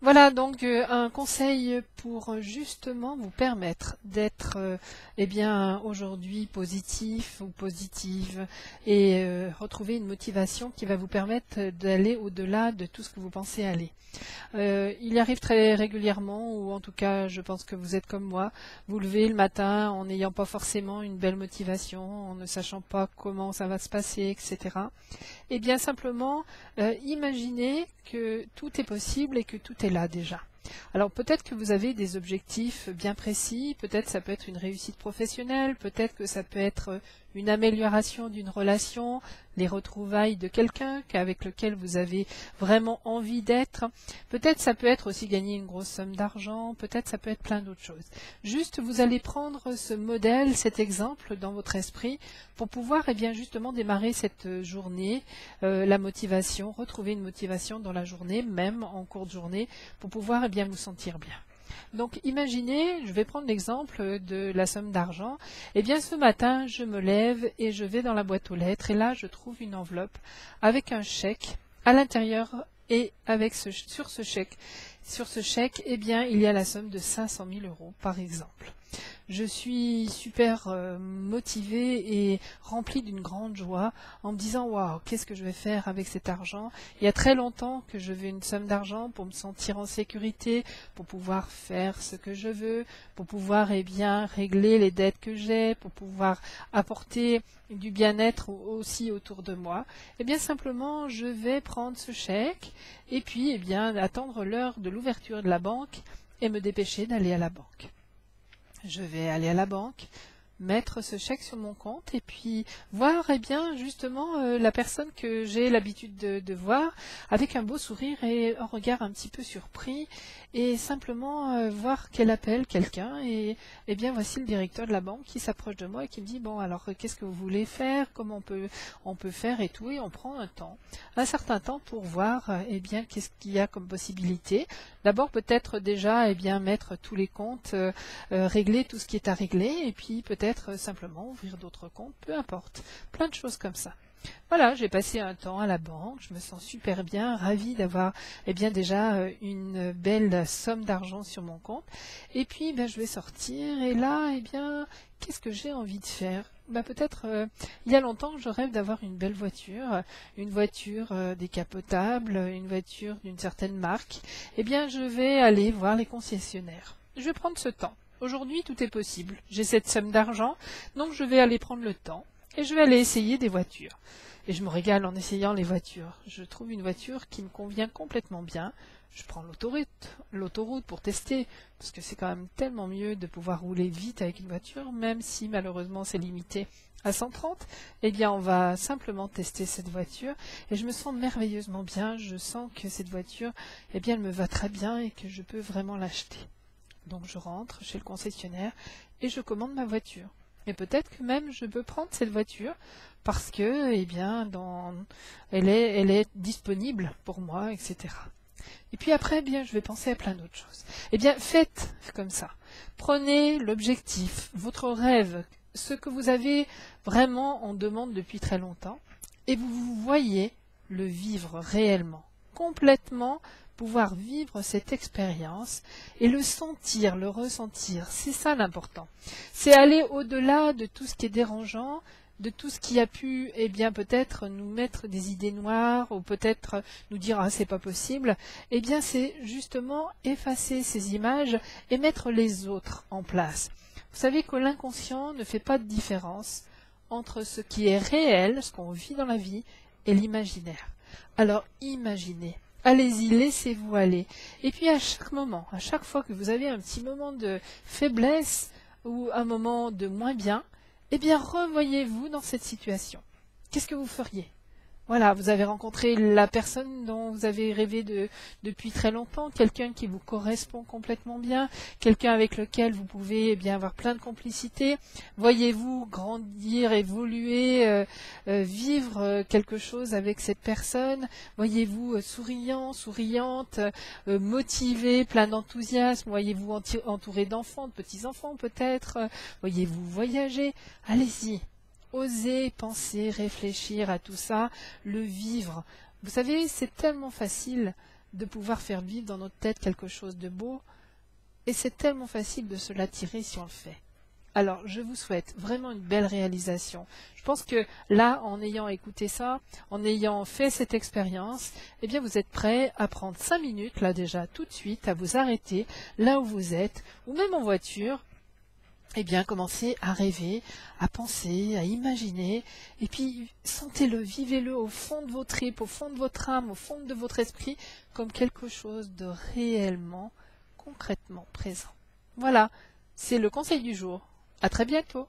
Voilà donc un conseil pour justement vous permettre d'être eh bien aujourd'hui positif ou positive et retrouver une motivation qui va vous permettre d'aller au-delà de tout ce que vous pensez aller. Il arrive très régulièrement, ou en tout cas je pense que vous êtes comme moi, vous levez le matin en n'ayant pas forcément une belle motivation, en ne sachant pas comment ça va se passer, etc. Eh bien simplement, imaginez que tout est possible et que tout est là déjà. Alors peut-être que vous avez des objectifs bien précis, peut-être ça peut être une réussite professionnelle, peut-être que ça peut être une amélioration d'une relation, les retrouvailles de quelqu'un avec lequel vous avez vraiment envie d'être, peut-être ça peut être aussi gagner une grosse somme d'argent, peut-être ça peut être plein d'autres choses. Juste vous allez prendre ce modèle, cet exemple dans votre esprit pour pouvoir eh bien, justement démarrer cette journée, la motivation, retrouver une motivation dans la journée, même en cours de journée, pour pouvoir eh bien, vous sentir bien. Donc imaginez, je vais prendre l'exemple de la somme d'argent. Eh bien ce matin, je me lève et je vais dans la boîte aux lettres et là je trouve une enveloppe avec un chèque à l'intérieur et avec sur ce chèque, eh bien il y a la somme de 500 000 € par exemple. Je suis super motivée et remplie d'une grande joie en me disant waouh, qu'est-ce que je vais faire avec cet argent? Il y a très longtemps que je veux une somme d'argent pour me sentir en sécurité, pour pouvoir faire ce que je veux, pour pouvoir eh bien régler les dettes que j'ai, pour pouvoir apporter du bien-être aussi autour de moi. Eh bien simplement, je vais prendre ce chèque et puis eh bien attendre l'heure de l'ouverture de la banque et me dépêcher d'aller à la banque. Je vais aller à la banque, mettre ce chèque sur mon compte et puis voir eh bien justement la personne que j'ai l'habitude de voir avec un beau sourire et un regard un petit peu surpris et simplement voir qu'elle appelle quelqu'un et eh bien voici le directeur de la banque qui s'approche de moi et qui me dit bon alors qu'est-ce que vous voulez faire, comment on peut faire et tout et on prend un certain temps pour voir eh bien qu'est-ce qu'il y a comme possibilité. D'abord peut-être déjà eh bien mettre tous les comptes, régler tout ce qui est à régler et puis peut-être simplement ouvrir d'autres comptes, peu importe, plein de choses comme ça. Voilà, j'ai passé un temps à la banque, je me sens super bien, ravie d'avoir eh bien déjà une belle somme d'argent sur mon compte. Et puis ben, je vais sortir et là, eh bien, qu'est-ce que j'ai envie de faire? Ben, peut-être il y a longtemps je rêve d'avoir une voiture décapotable, une voiture d'une certaine marque. Eh bien, je vais aller voir les concessionnaires. Je vais prendre ce temps. Aujourd'hui, tout est possible. J'ai cette somme d'argent, donc je vais aller prendre le temps et je vais aller essayer des voitures. Et je me régale en essayant les voitures. Je trouve une voiture qui me convient complètement bien. Je prends l'autoroute pour tester, parce que c'est quand même tellement mieux de pouvoir rouler vite avec une voiture, même si malheureusement c'est limité à 130. Eh bien, on va simplement tester cette voiture et je me sens merveilleusement bien. Je sens que cette voiture, eh bien, elle me va très bien et que je peux vraiment l'acheter. Donc je rentre chez le concessionnaire et je commande ma voiture. Et peut-être que même je peux prendre cette voiture parce que, eh bien, elle est disponible pour moi, etc. Et puis après, eh bien, je vais penser à plein d'autres choses. Eh bien, faites comme ça. Prenez l'objectif, votre rêve, ce que vous avez vraiment en demande depuis très longtemps, et vous voyez le vivre réellement, complètement pouvoir vivre cette expérience et le sentir, le ressentir. C'est ça l'important. C'est aller au-delà de tout ce qui est dérangeant, de tout ce qui a pu, eh bien, peut-être nous mettre des idées noires ou peut-être nous dire ah c'est pas possible. Eh bien, c'est justement effacer ces images et mettre les autres en place. Vous savez que l'inconscient ne fait pas de différence entre ce qui est réel, ce qu'on vit dans la vie, et l'imaginaire. Alors, imaginez. Allez-y, laissez-vous aller. Et puis à chaque moment, à chaque fois que vous avez un petit moment de faiblesse ou un moment de moins bien, eh bien revoyez-vous dans cette situation. Qu'est-ce que vous feriez? Voilà, vous avez rencontré la personne dont vous avez rêvé depuis très longtemps, quelqu'un qui vous correspond complètement bien, quelqu'un avec lequel vous pouvez eh bien avoir plein de complicité. Voyez-vous grandir, évoluer, vivre quelque chose avec cette personne. Voyez-vous souriant, souriante, motivé, plein d'enthousiasme. Voyez-vous entouré d'enfants, de petits-enfants peut-être. Voyez-vous voyager. Allez-y. Osez penser, réfléchir à tout ça, le vivre. Vous savez, c'est tellement facile de pouvoir faire vivre dans notre tête quelque chose de beau. Et c'est tellement facile de se l'attirer si on le fait. Alors, je vous souhaite vraiment une belle réalisation. Je pense que là, en ayant écouté ça, en ayant fait cette expérience, eh bien, vous êtes prêts à prendre 5 minutes, là déjà, tout de suite, à vous arrêter là où vous êtes, ou même en voiture, eh bien, commencez à rêver, à penser, à imaginer, et puis sentez-le, vivez-le au fond de vos tripes, au fond de votre âme, au fond de votre esprit, comme quelque chose de réellement, concrètement présent. Voilà, c'est le conseil du jour. À très bientôt.